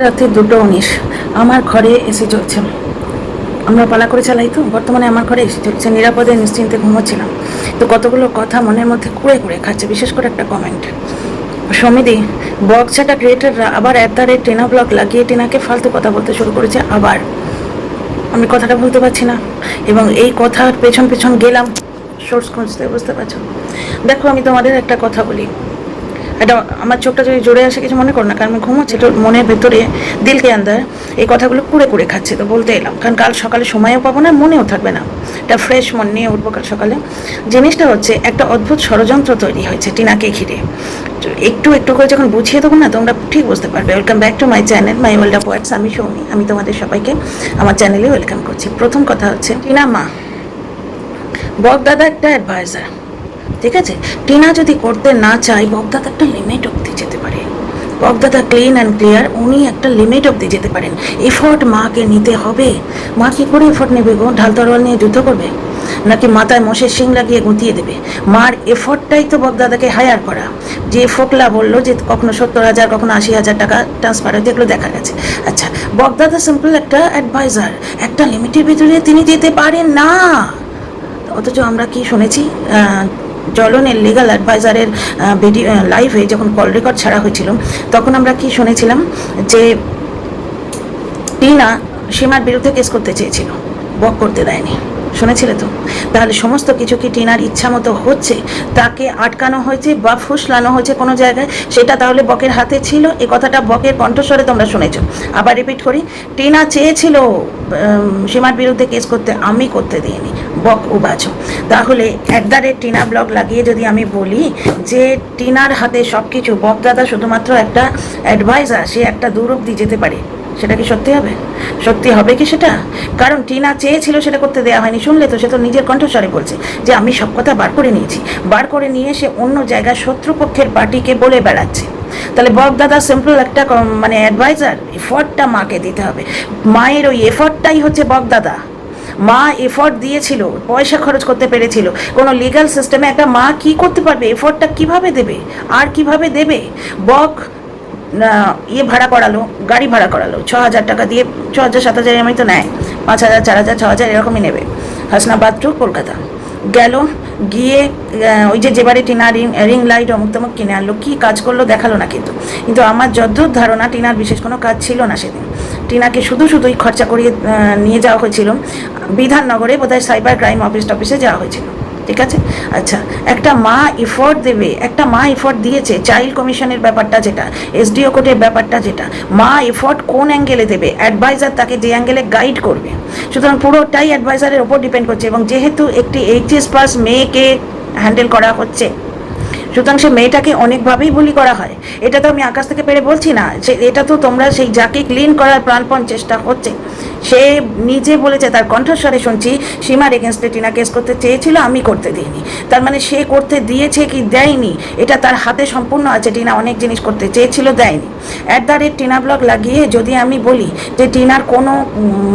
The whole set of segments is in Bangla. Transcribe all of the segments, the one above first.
রাতে 2:19 আমার ঘরে এসে চলছে। আমরা পালা করে চালাই তো, বর্তমানে আমার ঘরে এসে চলছে। নিরাপদে নিশ্চিন্তে ঘুমোচ্ছিলাম, তো কতগুলো কথা মনের মধ্যে কুড়ে কুড়ে খাচ্ছে। বিশেষ করে একটা কমেন্ট, সমিতি বক্সাটা ক্রিয়েটাররা আবার টেনা ব্লক লাগিয়ে টেনাকে ফালতু কথা বলতে শুরু করেছে। আবার আমি কথাটা বলতে পারছি না, এবং এই কথার পেছন পেছন গেলাম সোর্স খুঁজতে। বুঝতে পারছো? দেখো, আমি তোমাদের একটা কথা বলি, এটা আমার চোখটা যদি জোরে আসে কিছু মনে করো না, কারণ আমি ঘুমোচ্ছি, তো মনের ভেতরে দিলকে আন্দার এই কথাগুলো কুড়ে কুড়ে খাচ্ছে, তো বলতে এলাম। কারণ কাল সকালে সময়ও পাবো না, মনেও থাকবে না, একটা ফ্রেশ মন নিয়ে উঠবো কাল সকালে। জিনিসটা হচ্ছে একটা অদ্ভুত ষড়যন্ত্র তৈরি হয়েছে টিনাকে ঘিরে। একটু একটু করে যখন বুঝিয়ে দেবো না, তোমরা ঠিক বুঝতে পারবে। Welcome back to my channel, my world of words. আমি সৌমি, আমি তোমাদের সবাইকে আমার চ্যানেলে ওয়েলকাম করছি। প্রথম কথা হচ্ছে, টিনা মা, বকদাদা একটা অ্যাডভাইজার, ঠিক আছে? টিনা যদি করতে না চায়, বকদাদা একটা লিমিট অব্দি যেতে পারে। বকদাদা ক্লিন অ্যান্ড ক্লিয়ার, উনি একটা লিমিট অব্দি যেতে পারেন। এফোর্ট মাকে নিতে হবে। মা কী করে এফোর্ট নেবে গো? ঢাল তরোয়াল নিয়ে যুদ্ধ করবে, নাকি মাথায় মোষের শিং লাগিয়ে গুঁতিয়ে দেবে? মার এফোর্টটাই তো বকদাদাকে হায়ার করা। যে ফোকলা বললো যে কখনো 70,000 কখনো 80,000 টাকা ট্রান্সফার হয়েছে, এগুলো দেখা গেছে। আচ্ছা, বকদাদা সিম্পল একটা অ্যাডভাইজার, একটা লিমিটের ভিতরে তিনি যেতে পারেন না। অথচ আমরা কি শুনেছি, জলনের লিগাল অ্যাডভাইজারের ভিডিও লাইভে যখন কল রেকর্ড ছাড়া হয়েছিল, তখন আমরা কি শুনেছিলাম যে টিনা সীমার বিরুদ্ধে কেস করতে চেয়েছিল, বক করতে দেয়নি। শুনেছিলে তো? তাহলে সমস্ত কিছু কি টিনার ইচ্ছা মতো হচ্ছে? তাকে আটকানো হয়েছে বা ফুসলানো হয়েছে কোনো জায়গায়, সেটা তাহলে বকের হাতে ছিল। এ কথাটা বকের কণ্ঠস্বরে তোমরা শুনেছ। আবার রিপিট করি, টিনা চেয়েছিল সীমার বিরুদ্ধে কেস করতে, আমি করতে দিইনি, বক উবাচো। তাহলে টিনা ব্লগ লাগিয়ে যদি আমি বলি যে টিনার হাতে সব কিছু, বকদাদা শুধুমাত্র একটা অ্যাডভাইজার, সে একটা দূর অব্দি যেতে পারে, সেটা কি সত্যি হবে? সত্যি হবে কি সেটা? কারণ টিনা চেয়েছিল, সেটা করতে দেওয়া হয়নি। শুনলে তো, সে তো নিজের কণ্ঠস্বরে বলছে যে আমি সব কথা বার করে নিয়েছি। বার করে নিয়ে সে অন্য জায়গায় শত্রুপক্ষের পার্টিকে বলে বেড়াচ্ছে। তাহলে বকদাদা সিম্পল একটা মানে অ্যাডভাইজার, এফর্টটা মাকে দিতে হবে। মায়ের ওই এফর্টটাই হচ্ছে বকদাদা। মা এফর্ট দিয়েছিল, পয়সা খরচ করতে পেরেছিল। কোনো লিগ্যাল সিস্টেমে একটা মা কি করতে পারবে? এফর্টটা কিভাবে দেবে? আর কিভাবে দেবে? বক ভাড়া করালো, গাড়ি ভাড়া করালো 6,000 টাকা দিয়ে, 6,000 7,000 এমনি তো নেয়, 5,000 4,000 6,000 এরকমই নেবে। হাসনাবাদ টু কলকাতা গেল, গিয়ে ওই যে যেবারে টিনা রিং লাইট অমুক তমুক কিনে আনলো, কী কাজ করলো দেখালো না। কিন্তু কিন্তু আমার যদ্দূর ধারণা, টিনার বিশেষ কোনো কাজ ছিল না সেদিন। টিনাকে শুধুই খরচা করিয়ে নিয়ে যাওয়া হয়েছিল বিধাননগরে, বোধহয় সাইবার ক্রাইম অফিসে যাওয়া হয়েছিল, ঠিক আছে? আচ্ছা, একটা মা এফোর্ট দেবে, একটা মা এফোর্ট দিয়েছে। চাইল্ড কমিশনের ব্যাপারটা যেটা, SDO কোর্টের ব্যাপারটা যেটা, মা এফোর্ট কোন অ্যাঙ্গেলে দেবে? অ্যাডভাইজার তাকে যে অ্যাঙ্গেলে গাইড করবে, সুতরাং পুরোটাই অ্যাডভাইজারের ওপর ডিপেন্ড করছে। এবং যেহেতু একটি HS পাস মেয়েকে হ্যান্ডেল করা হচ্ছে, সুতরাং সে মেয়েটাকে অনেকভাবেই বুলি করা হয়। এটা তো আমি আকাশ থেকে পেরে বলছি না, এটা তো তোমরা সেই যাকে ক্লিন করার প্রাণপণ চেষ্টা হচ্ছে, সে নিজে বলেছে, তার কণ্ঠস্বরে শুনছি, সীমার এগেনস্টে টিনা কেস করতে চেয়েছিল, আমি করতে দিইনি। তার মানে সে করতে দিয়েছে কি দেয়নি, এটা তার হাতে সম্পূর্ণ আছে। টিনা অনেক জিনিস করতে চেয়েছিল, দেয়নি। টিনা ব্লগ লাগিয়ে যদি আমি বলি যে টিনার কোনো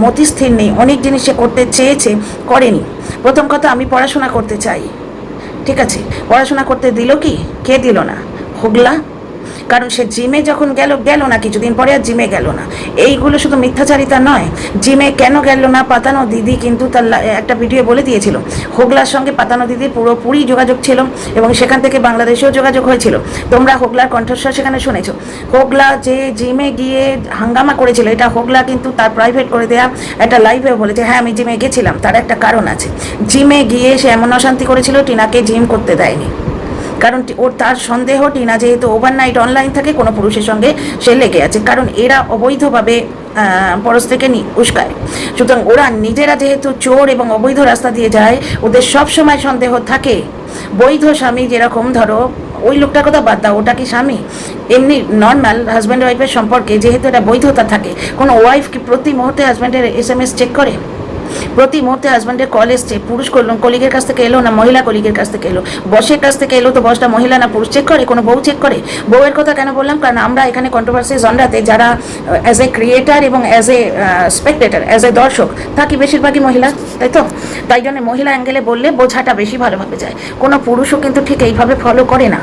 মতিস্থির নেই, অনেক জিনিস সে করতে চেয়েছে, করেনি। প্রথম কথা, আমি পড়াশোনা করতে চাই, ঠিক আছে? পড়াশোনা করতে দিল কি? কে দিল না? হোগলা। কারণ সে জিমে যখন গেল না, কিছুদিন পরে আর জিমে গেল না। এইগুলো শুধু মিথ্যাচারিতা নয়। জিমে কেন গেল না? পাতানো দিদি কিন্তু তার একটা ভিডিও বলে দিয়েছিল, হোগলার সঙ্গে পাতানো দিদির পুরোপুরি যোগাযোগ ছিল, এবং সেখান থেকে বাংলাদেশেও যোগাযোগ হয়েছিল। তোমরা হোগলার কণ্ঠস্বর সেখানে শুনেছো। হোগলা যে জিমে গিয়ে হাঙ্গামা করেছিল, এটা হোগলা কিন্তু তার প্রাইভেট করে দেয়া একটা লাইভেও বলেছে, হ্যাঁ আমি জিমে গেছিলাম, তার একটা কারণ আছে। জিমে গিয়ে সে এমন অশান্তি করেছিল, টিনাকে জিম করতে দেয়নি। কারণ তার সন্দেহ, টিনা যেহেতু ওভারনাইট অনলাইন থাকে, কোনো পুরুষের সঙ্গে সে লেগে আছে, কারণ এরা অবৈধভাবে পরস্ত্রীকে উস্কায়। সুতরাং ওরা নিজেরা যেহেতু চোর এবং অবৈধ রাস্তা দিয়ে যায়, ওদের সব সময় সন্দেহ থাকে। বৈধ স্বামী যেরকম, ধরো ওই লোকটার কথা বাদ দাও, ওটা কি স্বামী? এমনি নর্মাল হাজব্যান্ড ওয়াইফের সম্পর্কে যেহেতু এটা বৈধতা থাকে, কোনো ওয়াইফ কি প্রতি মুহূর্তে হাজব্যান্ডের SMS চেক করে? প্রতি মুহূর্তে হাজব্যান্ডের কল এসছে, পুরুষ কলিগের কাছ থেকে এলো না মহিলা কলিগের কাছ থেকে এলো, বসের কাছ থেকে এলো, তো বসটা মহিলা না পুরুষ চেক করে? কোনো বউ চেক করে? বউয়ের কথা কেন বললাম? কারণ আমরা এখানে কন্ট্রোভার্সি জনরাতে যারা অ্যাজ এ ক্রিয়েটার এবং as a spectator, as a দর্শক থাকি, বেশিরভাগই মহিলা, তাই তো? তাই জন্য মহিলা অ্যাঙ্গেলে বললে বোঝাটা বেশি ভালোভাবে যায়। কোনো পুরুষও কিন্তু ঠিক এইভাবে ফলো করে না,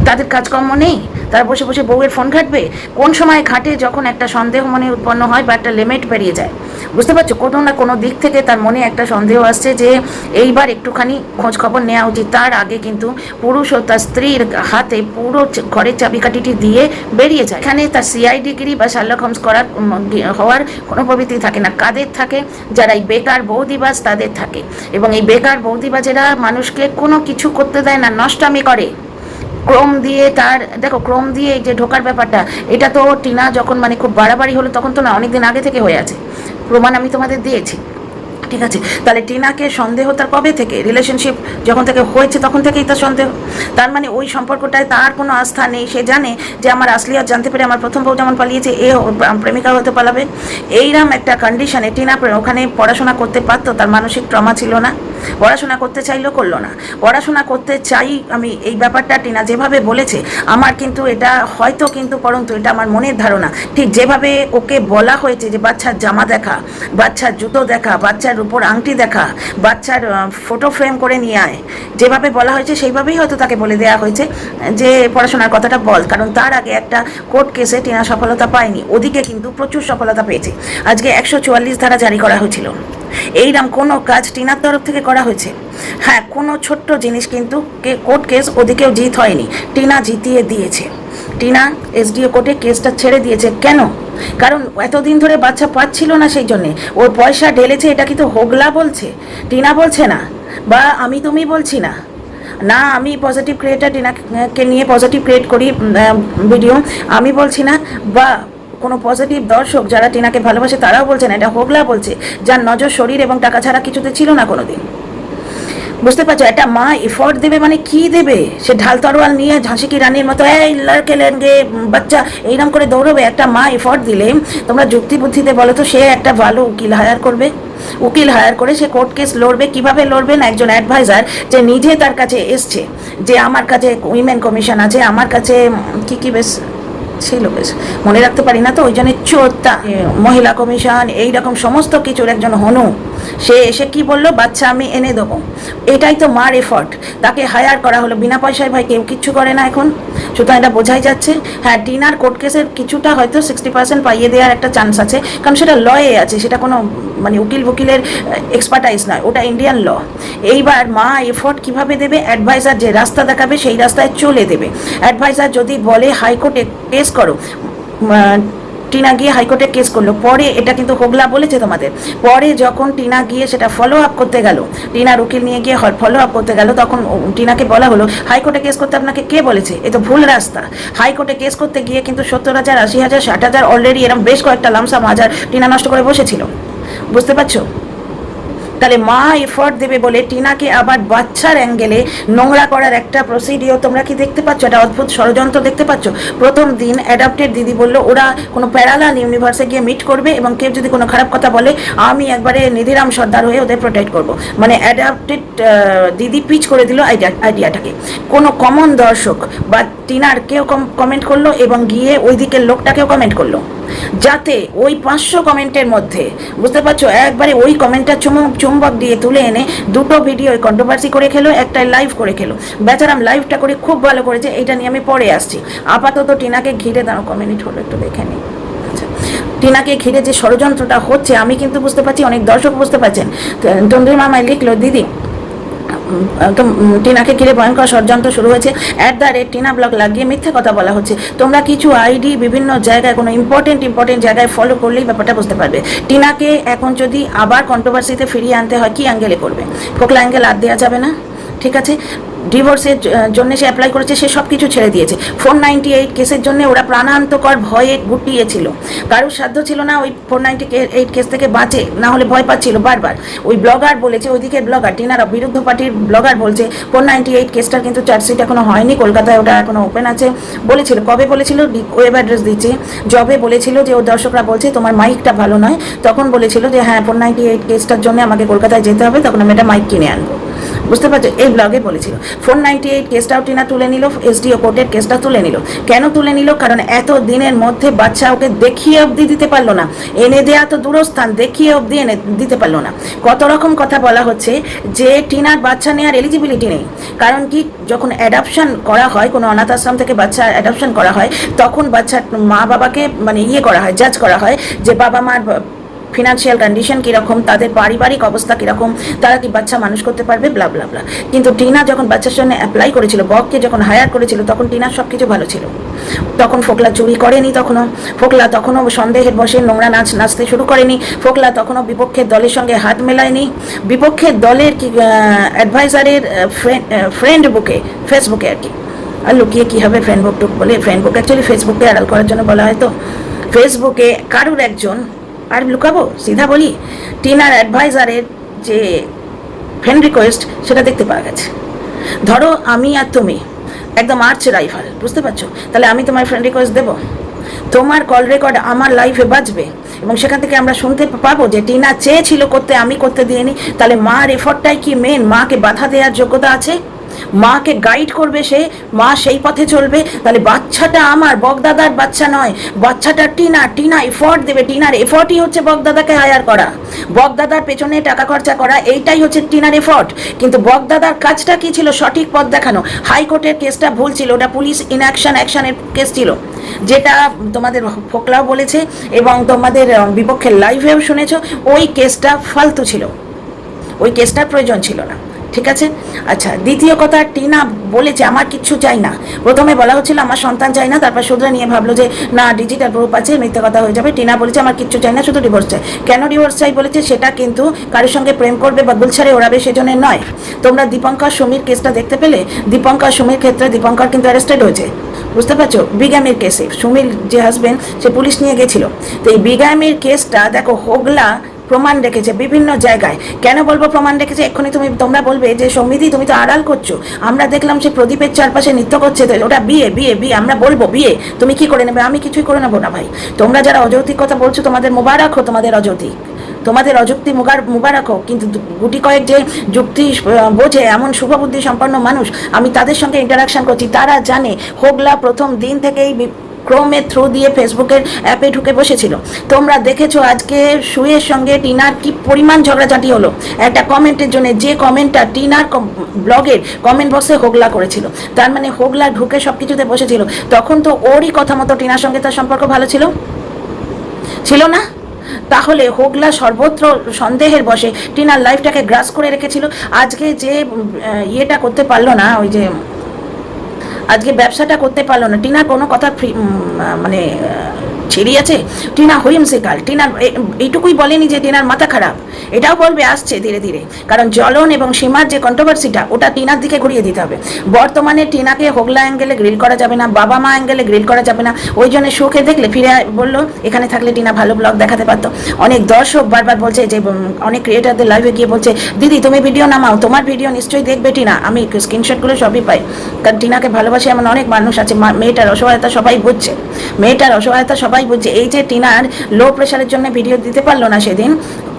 তাদের কাজকর্ম নেই, তারা বসে বসে বউয়ের ফোন ঘাঁটবে? কোন সময় ঘাঁটে? যখন একটা সন্দেহ মনে উৎপন্ন হয় বা একটা লিমিট পেরিয়ে যায়। বুঝতে পারছো? কোনো না কোনো দিক থেকে তার মনে একটা সন্দেহ আসছে যে এইবার একটুখানি খোঁজ খবর নেওয়া উচিত। তার আগে কিন্তু পুরুষ ও তার স্ত্রীর হাতে পুরো ঘরের চাবিকাঠিটি দিয়ে বেরিয়ে যায়। এখানে তার সিআইডিগিরি বা শার্লক হোমস হওয়ার কোনো প্রবৃত্তি থাকে না। কাদের থাকে? যারা এই বেকার বৌদিবাজ তাদের থাকে। এবং এই বেকার বৌদিবাজেরা মানুষকে কোনো কিছু করতে দেয় না, নষ্টামি করে। ক্রোম দিয়ে তার দেখো, ক্রোম দিয়ে এই যে ঢোকার ব্যাপারটা, এটা তো টিনা যখন মানে খুব বাড়াবাড়ি হলো তখন তো না, অনেকদিন আগে থেকে হয়ে আছে, প্রমাণ আমি তোমাদের দিয়েছি। ঠিক আছে, তাহলে টিনাকে সন্দেহ তার কবে থেকে? রিলেশনশিপ যখন থেকে হয়েছে তখন থেকেই তার সন্দেহ। তার মানে ওই সম্পর্কটায় তার কোনো আস্থা নেই। সে জানে যে আমার আসলিয়াত জানতে পেরে আমার প্রথম বউ যেমন পালিয়েছে, এ প্রেমিকা হতে পালাবে। এইরকম একটা কন্ডিশনে টিনা ওখানে পড়াশোনা করতে পারতো, তার মানসিক ট্রমা ছিল না। পড়াশোনা করতে চাইলেও করলো না। পড়াশোনা করতে চাই আমি, এই ব্যাপারটা টিনা যেভাবে বলেছে, আমার কিন্তু এটা হয়তো কিন্তু পরন্তু এটা আমার মনের ধারণা, ঠিক যেভাবে ওকে বলা হয়েছে যে বাচ্চার জামা দেখা, বাচ্চার জুতো দেখা, বাচ্চার উপর আংটি দেখা, বাচ্চার ফটো ফ্রেম করে নিয়ে আয়, যেভাবে বলা হয়েছে সেইভাবেই হয়তো তাকে বলে দেওয়া হয়েছে যে পড়াশোনার কথাটা বল। কারণ তার আগে একটা কোর্ট কেসে টিনা সফলতা পায়নি, ওদিকে কিন্তু প্রচুর সফলতা পেয়েছে। আজকে 144 ধারা জারি করা হয়েছিল। এইরকম কোনো কাজ টিনার তরফ থেকে করা হয়েছে? হ্যাঁ, কোনো ছোট্ট জিনিস কিন্তু কোর্ট কেস ওদিকেও জিত হয়নি, টিনা জিতিয়ে দিয়েছে। টিনা এসডিও কোর্টে কেসটা ছেড়ে দিয়েছে। কেন? কারণ এতদিন ধরে বাচ্চা পাচ্ছিল না, সেই জন্যে ওর পয়সা ঢেলেছে। এটা কিন্তু হোগলা বলছে, টিনা বলছে না, বা আমি তুমি বলছি না। না, আমি পজিটিভ ক্রিয়েটার, টিনাকে নিয়ে পজিটিভ ক্রিয়েট করি ভিডিও, আমি বলছি না, বা কোনো পজিটিভ দর্শক যারা টিনাকে ভালোবাসে তারাও বলছে না, এটা হোগলা বলছে, যার নজর শরীর এবং টাকা ছাড়া কিছুতে ছিল না কোনোদিন। বুঝতে পারছো? একটা মা এফোর্ট দেবে মানে কি দেবে? সে ঢাল তরোয়াল নিয়ে ঝাঁসি কি রানীর মতো এই লড়কে লেনগে বাচ্চা এইরকম করে দৌড়বে? একটা মা এফোর্ট দিলে তোমরা যুক্তি বুদ্ধিতে বলো তো, সে একটা ভালো উকিল হায়ার করবে। উকিল হায়ার করে সে কোর্ট কেস লড়বে। কিভাবে লড়বে? না, একজন অ্যাডভাইজার যে নিজে তার কাছে এসছে, যে আমার কাছে উইমেন কমিশন আছে, আমার কাছে কি বেশ ছিল, বেশ মনে রাখতে পারি না তো, ওই জন্য চোদ্দা মহিলা কমিশন এইরকম সমস্ত কিছুর একজন হনু, সে এসে কি বললো? বাচ্চা আমি এনে দেবো। এটাই তো মার এফর্ট। তাকে হায়ার করা হলো বিনা পয়সায়। ভাই, কেউ কিচ্ছু করে না এখন, সুতরাং এটা বোঝাই যাচ্ছে। হ্যাঁ, টিনার কোর্ট কেসের কিছুটা হয়তো 60% পাইয়ে দেওয়ার একটা চান্স আছে, কারণ সেটা লয়ে আছে, সেটা কোনো মানে উকিলের এক্সপার্টাইজ নয়, ওটা ইন্ডিয়ান ল। এইবার মা এফোর্ট কিভাবে দেবে? অ্যাডভাইজার যে রাস্তা দেখাবে সেই রাস্তায় চলে দেবে। অ্যাডভাইজার যদি বলে হাইকোর্টে কেস করো, টিনা গিয়ে হাইকোর্টে কেস করলো, পরে এটা কিন্তু হোগলা বলেছে তোমাদের, পরে যখন টিনা গিয়ে সেটা ফলো আপ করতে গেল, টিনার উকিল নিয়ে গিয়ে ফলো আপ করতে গেল, তখন টিনাকে বলা হলো হাইকোর্টে কেস করতে আপনাকে কে বলেছে? এ তো ভুল রাস্তা। হাইকোর্টে কেস করতে গিয়ে কিন্তু 70,000, 80,000, 60,000 অলরেডি এরকম বেশ কয়েকটা লামসাম হাজার টিনা নষ্ট করে বসেছিল। বুঝতে পারছো? তাহলে মা এফোর্ট দেবে বলে টিনাকে আবার বাচ্চার অ্যাঙ্গেলে নোংরা করার একটা প্রসিডিও তোমরা কি দেখতে পাচ্ছ? একটা অদ্ভুত ষড়যন্ত্র দেখতে পাচ্ছ? প্রথম দিন অ্যাডাপ্টেড দিদি বললো ওরা কোনো প্যারালাল ইউনিভার্সে গিয়ে মিট করবে, এবং কেউ যদি কোনো খারাপ কথা বলে আমি একবারে নিধিরাম সর্দার হয়ে ওদের প্রোটেক্ট করব। মানে অ্যাডাপ্টেড দিদি পিচ করে দিল আইডিয়াটাকে। কোনো কমন দর্শক বা টিনার কেউ কমেন্ট করলো, এবং গিয়ে ওই দিকের লোকটাকেও কমেন্ট করলো, যাতে ওই 500 কমেন্টের মধ্যে, বুঝতে পারছো, একবারে ওই কমেন্টটা চুম্বক দিয়ে তুলে এনে দুটো ভিডিও কন্ট্রোভার্সি করে খেলো, একটা লাইভ করে খেলো। বেচারাম লাইভটা করে খুব ভালো করেছে, এটা নিয়ে আমি পরে আসছি। আপাতত টিনাকে ঘিরে দাঁড়ো, কমেন্ট হলো একটু দেখে নিই। টিনাকে ঘিরে যে ষড়যন্ত্রটা হচ্ছে আমি কিন্তু বুঝতে পারছি, অনেক দর্শক বুঝতে পারছেন। তন্দ্রী মামায় লিখলো, দিদি টিনাকে ঘিরে ভয়ঙ্কর ষড়যন্ত্র শুরু হয়েছে, @টিনা ব্লগ লাগিয়ে মিথ্যে কথা বলা হচ্ছে। তোমরা কিছু আইডি বিভিন্ন জায়গায় কোনো ইম্পর্টেন্ট জায়গায় ফলো করলেই ব্যাপারটা বুঝতে পারবে। টিনাকে এখন যদি আবার কন্ট্রোভার্সিতে ফিরিয়ে আনতে হয়, কি অ্যাঙ্গেলে করবে? ফোকলা অ্যাঙ্গেল আর দেওয়া যাবে না, ঠিক আছে? ডিভোর্সের জন্য সে অ্যাপ্লাই করেছে, সে সব কিছু ছেড়ে দিয়েছে। 498 কেসের জন্য ওরা প্রাণান্তকর ভয়ে গুটিয়েছিল, কারোর সাধ্য ছিল না ওই 498 কেস থেকে বাঁচে, না হলে ভয় পাচ্ছিল বারবার। ওই ব্লগার বলেছে, ওইদিকে ব্লগার টিনার বিরুদ্ধ পার্টির ব্লগার বলছে 498 কেসটার কিন্তু চার্জশিট এখনো হয়নি, কলকাতায় ওটা এখনো ওপেন আছে। বলেছিল, কবে বলেছিল? ওয়েব অ্যাড্রেস দিচ্ছে। জবে বলেছিল যে ওর দর্শকরা বলছে তোমার মাইকটা ভালো নয়, তখন বলেছিল যে হ্যাঁ 498 কেসটার জন্য আমাকে কলকাতায় যেতে হবে, তখন আমি একটা মাইক কিনে আনবো। বুঝতে পারছো? এই ব্লগে বলেছিল। 498 কেসটাও টিনা তুলে নিল, এসডিও কোর্টের কেসটা তুলে নিল। কেন তুলে নিল? কারণ এত দিনের মধ্যে বাচ্চা ওকে দেখিয়ে অবধি দিতে পারলো না, এনে দেয়া তো দূরস্থান, দেখিয়ে অবধি এনে দিতে পারলো না। কত রকম কথা বলা হচ্ছে যে টিনার বাচ্চা নেওয়ার এলিজিবিলিটি নেই। কারণ কি, যখন অ্যাডাপশন করা হয়, কোনো অনাথ আশ্রম থেকে বাচ্চা অ্যাডাপশন করা হয়, তখন বাচ্চার মা বাবাকে মানে করা হয়, জাজ করা হয় যে বাবা মার ফিনান্সিয়াল কন্ডিশন কীরকম, তাদের পারিবারিক অবস্থা কীরকম, তারা কি বাচ্চা মানুষ করতে পারবে, ব্লা ব্লা ব্লা। কিন্তু টিনা যখন বাচ্চার জন্য অ্যাপ্লাই করেছিল, বককে যখন হায়ার করেছিল, তখন টিনার সব কিছু ভালো ছিল। তখন ফোকলা চুরি করেনি, ফোকলা তখনও সন্দেহের বসে নোংরা নাচতে শুরু করেনি, ফোকলা তখনও বিপক্ষের দলের সঙ্গে হাত মেলায়নি। বিপক্ষের দলের কি অ্যাডভাইজারের ফ্রেন্ড বুকে, ফেসবুকে আর কি, আর লুকিয়ে কী হবে, ফ্রেন্ড বুক টুক বলে, ফ্রেন্ড বুক অ্যাকচুয়ালি ফেসবুকে আড়াল করার জন্য বলা হয়। তো ফেসবুকে কারুর একজন, আর লুকাবো, সিধা বলি, টিনার অ্যাডভাইজারের যে ফ্রেন্ড রিকোয়েস্ট সেটা দেখতে পাওয়া গেছে। ধরো আমি আর তুমি একদম আর্চ রাইফাল, বুঝতে পারছো? তাহলে আমি তোমার ফ্রেন্ড রিকোয়েস্ট দেবো, তোমার কল রেকর্ড আমার লাইফে বাজবে, এবং সেখান থেকে আমরা শুনতে পাবো যে টিনা চেয়েছিল করতে, আমি করতে দিইনি। তাহলে মার এফর্টটাই কি মেন? মাকে বাধা দেওয়ার যোগ্যতা আছে? মাকে গাইড করবে সে, মা সেই পথে চলবে। তাহলে বাচ্চাটা আমার, বকদাদার বাচ্চা নয়, বাচ্চাটা টিনা এফর্ট দেবে, টিনার এফর্টই হচ্ছে বকদাদাকে হায়ার করা, বকদাদার পেছনে টাকা খরচা করা, এইটাই হচ্ছে টিনার এফর্ট। কিন্তু বকদাদার কাজটা কি ছিল? সঠিক পথ দেখানো। হাইকোর্টের কেসটা ভুল ছিল, ওটা পুলিশ অ্যাকশনের কেস ছিল, যেটা তোমাদের ফোকলাও বলেছে এবং তোমাদের বিপক্ষের লাইভেও শুনেছো। ওই কেসটা ফালতু ছিল, ওই কেসটার প্রয়োজন ছিল না, ঠিক আছে? আচ্ছা, দ্বিতীয় কথা, টিনা বলেছে আমার কিচ্ছু চাই না। প্রথমে বলা হচ্ছিল আমার সন্তান চাই না, তারপর শুধরে নিয়ে ভাবলো যে না, ডিজিটাল প্রুফ আছে, মিথ্যে কথা হয়ে যাবে। টিনা বলেছে আমার কিচ্ছু চাই না, শুধু ডিভোর্স চাই। কেন ডিভোর্স চাই বলেছে? সেটা কিন্তু কারোর সঙ্গে প্রেম করবে বা গুলছাড়ে ওড়াবে সেজন্য নয়। তোমরা দীপঙ্কর সুমির কেসটা দেখতে পেলে? দীপঙ্কর সুমির ক্ষেত্রে দীপঙ্কর কিন্তু অ্যারেস্টেড হয়েছে, বুঝতে পারছো? বিগামির কেসে সুমির যে হাজবেন্ড, সে পুলিশ নিয়ে গেছিল। তো এই বিগামির কেসটা দেখো, হোগলা প্রমাণ রেখেছে বিভিন্ন জায়গায়। কেন বলবো প্রমাণ রেখেছে? এক্ষুনি তোমরা বলবে যে সৌমিদি তুমি তো আড়াল করছো, আমরা দেখলাম সে প্রদীপের চারপাশে নৃত্য করছে, তো ওটা বিয়ে। আমরা বলবো বিয়ে, তুমি কি করে নেবে? আমি কিছুই করে নেবো না ভাই। তোমরা যারা অযৌক্তিক কথা বলছো, তোমাদের মোবারক হোক, তোমাদের অযুক্তি মুবারক হোক। কিন্তু গুটি কয়েক যে যুক্তি বোঝে এমন শুভবুদ্ধি সম্পন্ন মানুষ, আমি তাদের সঙ্গে ইন্টারাকশন করছি, তারা জানে হোগলা প্রথম দিন থেকেই ক্রোমের থ্রু দিয়ে ফেসবুকের অ্যাপে ঢুকে বসেছিল। তোমরা দেখেছো আজকে সুয়ের সঙ্গে টিনার কি পরিমাণ ঝগড়াঝাটি হলো একটা কমেন্টের জন্য, যে কমেন্টটা টিনার ব্লগের কমেন্ট বক্সে হোগলা করেছিল। তার মানে হোগলা ঢুকে সব কিছুতে বসেছিল। তখন তো ওরই কথা মতো টিনার সঙ্গে তার সম্পর্ক ভালো ছিল না? তাহলে হোগলা সর্বত্র সন্দেহের বসে টিনার লাইফটাকে গ্রাস করে রেখেছিল। আজকে যে ইয়েটা করতে পারলো না, ওই যে আজকে ব্যবসাটা করতে পারলো না, টিনার কোনো কথা মানে ছিড়িয়েছে? টিনা হুইমসিক্যাল। টিনার এইটুকুই বলেনি যে টিনার মাথা খারাপ, এটাও বলবে আসছে ধীরে ধীরে। কারণ জ্বলন এবং সীমার যে কন্ট্রোভার্সিটা, ওটা টিনার দিকে ঘুরিয়ে দিতে হবে। বর্তমানে টিনাকে হোগলা অ্যাঙ্গেলে গ্রিল করা যাবে না, বাবা মা অ্যাঙ্গেলে গ্রিল করা যাবে না। ওই জন্য শোকে দেখলে ফিরে বললো এখানে থাকলে টিনা ভালো ব্লগ দেখাতে পারতো। অনেক দর্শক বারবার বলছে, যে অনেক ক্রিয়েটারদের লাইভে গিয়ে বলছে, দিদি তুমি ভিডিও নামাও, তোমার ভিডিও নিশ্চয়ই দেখবে টিনা। আমি স্ক্রিনশটগুলো সবই পাই, কারণ টিনাকে ভালোবাসে এমন অনেক মানুষ আছে। মেয়েটার অসহায়তা সবাই বুঝছে, এই যে টিনার লো প্রেশারের জন্য ভিডিও দিতে পারলো না সেদিন,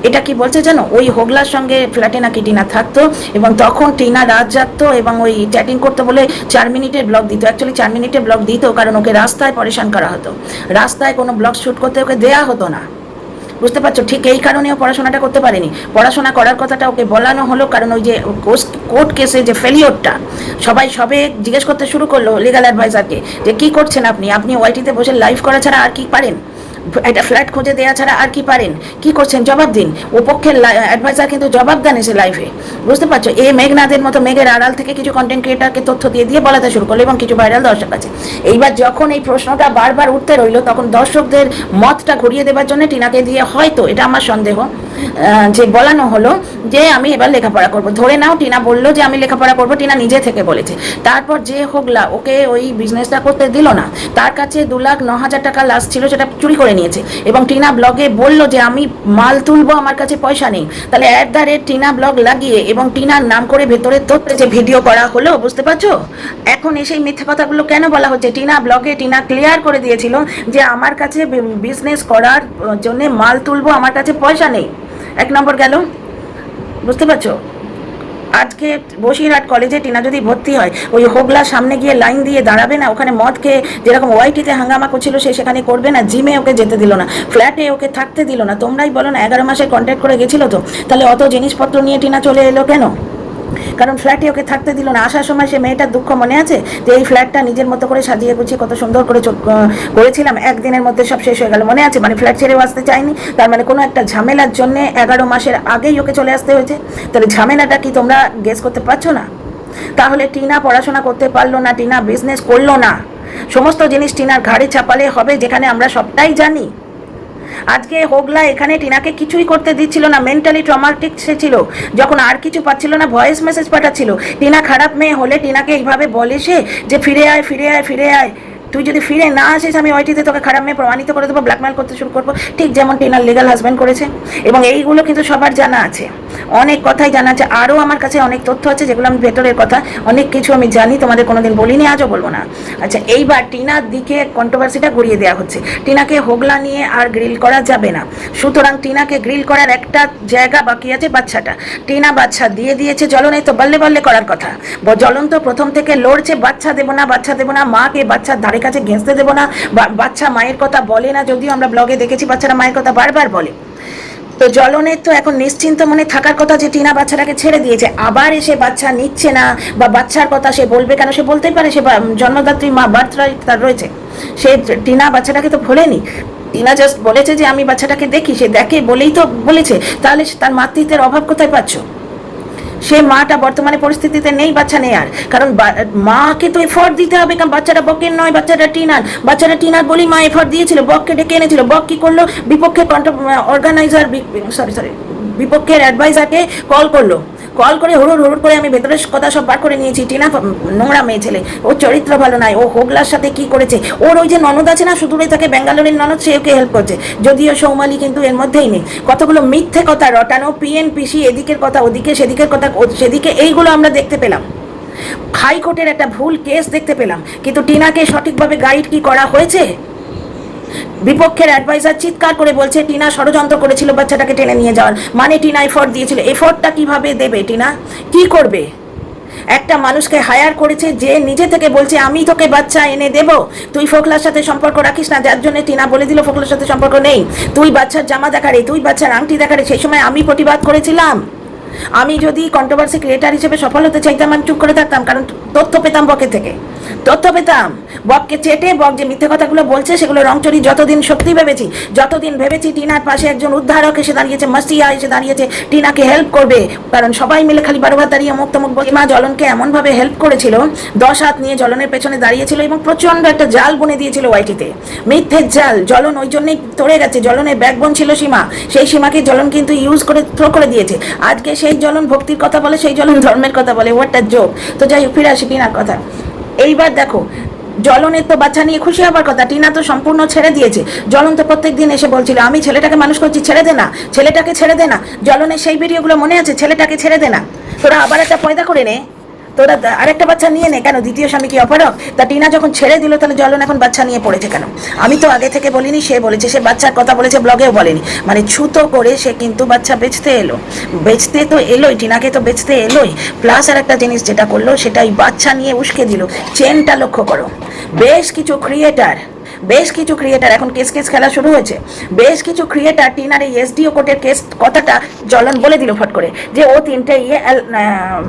এটা কি বলছে জানো? ওই হোগলার সঙ্গে ফ্ল্যাটে নাকি টিনা থাকতো, এবং তখন টিনা রাত জাগতো এবং ওই চ্যাটিং করতে বলে 4 মিনিটের ব্লগ দিত। অ্যাকচুয়ালি 4 মিনিটের ব্লগ দিত কারণ ওকে রাস্তায় পরেশান করা হতো, রাস্তায় কোনো ব্লগ শ্যুট করতে ওকে দেয়া হতো না, বুঝতে পারছো? ঠিক এই কারণেও পড়াশোনাটা করতে পারেনি। পড়াশোনা করার কথাটা ওকে বলানো হলো কারণ ওই যে কোর্ট কেসে যে ফেলিওরটা, সবাই জিজ্ঞেস করতে শুরু করলো লিগাল অ্যাডভাইজারকে যে কি করছেন আপনি ওয়াইটিতে বসে লাইভ করা ছাড়া আর কি পারেন? একটা ফ্ল্যাট খুঁজে দেওয়া ছাড়া আর কি পারেন? কি করছেন? জবাব দিন। ও পক্ষের অ্যাডভাইজার কিন্তু জবাব দেন এসে লাইভে, বুঝতে পারছো? এই মেঘনাদের মতো মেঘের আড়াল থেকে কিছু কন্টেন্ট ক্রিয়েটারকে তথ্য দিয়ে বলাতে শুরু করলো এবং কিছু ভাইরাল দর্শক আছে। এইবার যখন এই প্রশ্নটা বারবার উঠতে রইলো, তখন দর্শকদের মতটা ঘুরিয়ে দেওয়ার জন্য টিনাকে দিয়ে হয়তো, এটা আমার সন্দেহ, যে বলানো হলো যে আমি এবার লেখাপড়া করব। ধরে নাও টিনা বললো যে আমি লেখাপড়া করব, টিনা নিজে থেকে বলেছে। তারপর যে হোগলা ওকে ওই বিজনেসটা করতে দিল না, তার কাছে 2,09,000 টাকা লাস্ট ছিল, সেটা চুরি করে নিয়েছে। এবং টিনা ব্লগে বলল যে আমি মাল তুলবো, আমার কাছে পয়সা নেই। তাহলে টিনা ব্লগ লাগিয়ে এবং টিনার নাম করে ভেতরে তথ্য যে ভিডিও করা হলো, বুঝতে পারছো? এখন এসে মিথ্যে কথাগুলো কেন বলা হচ্ছে? টিনা ব্লগে টিনা ক্লিয়ার করে দিয়েছিল যে আমার কাছে বিজনেস করার জন্য মাল তুলবো, আমার কাছে পয়সা নেই। 1 নম্বর গেল, বুঝতে পারছো? আজকে বসিরহাট কলেজে টিনা যদি ভর্তি হয়, ওই হোগলার সামনে গিয়ে লাইন দিয়ে দাঁড়াবে না? ওখানে মদ খেয়ে যেরকম ওয়াইটিতে হাঙ্গামা করছিল সে সেখানে করবে না? জিমে ওকে যেতে দিল না, ফ্ল্যাটে ওকে থাকতে দিল না। তোমরাই বলো না, 11 মাসের কন্ট্যাক্ট করে গেছিল তো, তাহলে অত জিনিসপত্র নিয়ে টিনা চলে এলো কেন? কারণ ফ্ল্যাটে ওকে থাকতে দিল না। আসার সময় সে মেয়েটার দুঃখ মনে আছে যে এই ফ্ল্যাটটা নিজের মতো করে সাজিয়ে গুছিয়ে কত সুন্দর করে করেছিলাম, একদিনের মধ্যে সব শেষ হয়ে গেল, মনে আছে? মানে ফ্ল্যাট ছেড়েও আসতে চাইনি, তার মানে কোনো একটা ঝামেলার জন্য 11 মাসের আগেই ওকে চলে আসতে হয়েছে। তাহলে ঝামেলাটা কি তোমরা গেস করতে পারছো না? তাহলে টিনা পড়াশোনা করতে পারলো না, টিনা বিজনেস করলো না, সমস্ত জিনিস টিনার ঘাড়ে চাপালে হবে, যেখানে আমরা সবটাই জানি। আজকে হোগলা এখানে টিনাকে কিছুই করতে দিচ্ছিল না, মেন্টালি ট্রমাটিক সে ছিল। যখন আর কিছু পাচ্ছিল না, ভয়েস মেসেজ পাঠাচ্ছিল। টিনা খারাপ মেয়ে হলে টিনাকে এইভাবে বলে সে যে ফিরে আয়, ফিরে আয়, ফিরে আয়, তুই যদি ফিরে না আসিস আমি ওইটিতে তোকে খারাপ মেয়ে প্রমাণিত করে দেবো, ব্ল্যাকমেল করতে শুরু করবো, ঠিক যেমন টিনার লিগাল হাজব্যান্ড করেছে। এবং এইগুলো কিন্তু সবার জানা আছে, অনেক কথাই জানা আছে। আরও আমার কাছে অনেক তথ্য আছে যেগুলো আমি ভেতরের কথা, অনেক কিছু আমি জানি, তোমাদের কোনোদিন বলিনি, আজও বলবো না। আচ্ছা, এইবার টিনার দিকে কন্ট্রোভার্সিটা ঘুরিয়ে দেওয়া হচ্ছে। টিনাকে হোগলা নিয়ে আর গ্রিল করা যাবে না, সুতরাং টিনাকে গ্রিল করার একটা জায়গা বাকি আছে, বাচ্চাটা। টিনা বাচ্চা দিয়ে দিয়েছে, জ্বলনে তো বললে বললে করার কথা। জ্বলন তো প্রথম থেকে লড়ছে, বাচ্চা দেবো না, বাচ্চা দেবো না, মাকে বাচ্চার ধারে কাছে ঘেঁচতে দেবো না। বাচ্চা মায়ের কথা বলে না, যদিও আমরা ব্লগে দেখেছি বাচ্চারা মায়ের কথা বারবার বলে। তো জ্বলনের তো এখন নিশ্চিন্ত মনে থাকার কথা যে টিনা বাচ্চাটাকে ছেড়ে দিয়েছে, আবার এসে বাচ্চা নিচ্ছে না বা বাচ্চার কথা সে বলবে কেন? সে বলতেই পারে, সে জন্মদাত্রী মা, বার্থ রাইট তার রয়েছে। সে টিনা বাচ্চাটাকে তো ভোলেনি, টিনা জাস্ট বলেছে যে আমি বাচ্চাটাকে দেখি, সে দেখে বলেই তো বলেছে। তাহলে তার মাতৃত্বের অভাব কোথায় পাচ্ছ? সে মাটা বর্তমানে পরিস্থিতিতে নেই বাচ্চা নেয়ার, কারণ মাকে তো এফোর্ট দিতে হবে, কারণ বাচ্চাটা বকের নয়, বাচ্চাটা টিনার। বাচ্চাটা টিনার বলেই মা এফোর্ট দিয়েছিল, বককে ডেকে এনেছিল। বক কি করলো? বিপক্ষের বিপক্ষের অ্যাডভাইজারকে কল করলো, কল করে হুড়ুর করে আমি ভেতরের কথা সব বার করে নিয়েছি। টিনা নোংরা মেয়ে ছেলে, ওর চরিত্র ভালো নয়, ও হোগলার সাথে কি করেছে। ওর ওই যে ননদ আছে না, সুদূরে থাকে ব্যাঙ্গালোরের ননদ, সে ওকে হেল্প করছে, যদিও সৌমালি কিন্তু এর মধ্যেই নেই। কতগুলো মিথ্যে কথা রটানো, পিএনপিসি, এদিকের কথা ওদিকে, সেদিকের কথা সেদিকে, এইগুলো আমরা দেখতে পেলাম। হাইকোর্টের একটা ভুল কেস দেখতে পেলাম, কিন্তু টিনাকে সঠিকভাবে গাইড কি করা হয়েছে? বিপক্ষের অ্যাডভাইজার চিৎকার করে বলছে টিনা ষড়যন্ত্র করেছিল বাচ্চাটাকে টেনে নিয়ে যাওয়ার, মানে টিনা এফোর্ট দিয়েছিল। এফোর্টটা কিভাবে দেবে টিনা? কি করবে? একটা মানুষকে হায়ার করেছে যে নিজে থেকে বলছে আমি তোকে বাচ্চা এনে দেব, তুই ফোকলার সাথে সম্পর্ক রাখিস না, যার জন্য টিনা বলে দিল ফোকলার সাথে সম্পর্ক নেই, তুই বাচ্চার জামা দেখারে, তুই বাচ্চার আংটি দেখারে। সেই সময় আমি প্রতিবাদ করেছিলাম। আমি যদি কন্ট্রোভার্সি ক্রিয়েটার হিসেবে সফল হতে চাইতাম, আমি চুপ করে থাকতাম, কারণ তথ্য পেতাম বকের থেকে, তথ্য পেতাম। বককে চেটে, বক যে মিথ্যে কথাগুলো বলছে সেগুলো রংচুরি যতদিন সত্যি ভেবেছি, যতদিন ভেবেছি টিনার পাশে একজন উদ্ধারক এসে দাঁড়িয়েছে, মাসিয়া এসে দাঁড়িয়েছে, টিনাকে হেল্প করবে, কারণ সবাই মিলে খালি বারবার দাঁড়িয়ে মুখ তমুক বলছে। মা জ্বলনকে এমনভাবে হেল্প করেছিল, 10 হাত নিয়ে জ্বলনের পেছনে দাঁড়িয়েছিল এবং প্রচণ্ড একটা জাল বুনে দিয়েছিল ওয়াইটিতে, মিথ্যের জাল। জ্বলন ওই জন্যই তড়ে গেছে, জ্বলনের ব্যাকবোন ছিল সীমা, সেই সীমাকে জ্বলন কিন্তু ইউজ করে থ্রো করে দিয়েছে। আজকে সেই জ্বলন ভক্তির কথা বলে, সেই জ্বলন ধর্মের কথা বলে, হোয়াট আ জোক। তো যাই হোক, ফিরে আসি টিনার কথা। এইবার দেখো, জ্বলনের তো বাচ্চা নিয়ে খুশি হবার কথা, টিনা তো সম্পূর্ণ ছেড়ে দিয়েছে। জ্বলন তো প্রত্যেকদিন এসে বলছিল আমি ছেলেটাকে মানুষ করছি, ছেড়ে দে না, ছেলেটাকে ছেড়ে দে না। জ্বলনের সেই ভিডিওগুলো মনে আছে, ছেলেটাকে ছেড়ে দে না, তোরা আবার একটা পয়দা করে নে, তোরা আরেকটা বাচ্চা নিয়ে নে। কেন? দ্বিতীয় স্বামী কি অপারক? তা টিনা যখন ছেড়ে দিল, তাহলে জ্বলন এখন বাচ্চা নিয়ে পড়েছে কেন? আমি তো আগে থেকে বলিনি, সে বলেছে, সে বাচ্চার কথা বলেছে, ব্লগেও বলেনি, মানে ছুতো করে সে কিন্তু বাচ্চা বেচতে এলো। বেচতে তো এলোই, টিনাকে তো বেচতে এলোই, প্লাস আর একটা জিনিস যেটা করলো সেটাই বাচ্চা নিয়ে উস্কে দিল। চেনটা লক্ষ্য করো, বেশ কিছু ক্রিয়েটার এখন কেস খেলা শুরু হয়েছে। বেশ কিছু ক্রিয়েটার টিনার এই এসডিও কোর্টের কেস কথাটা জ্বলন বলে দিল ফট করে, যে ও 3টে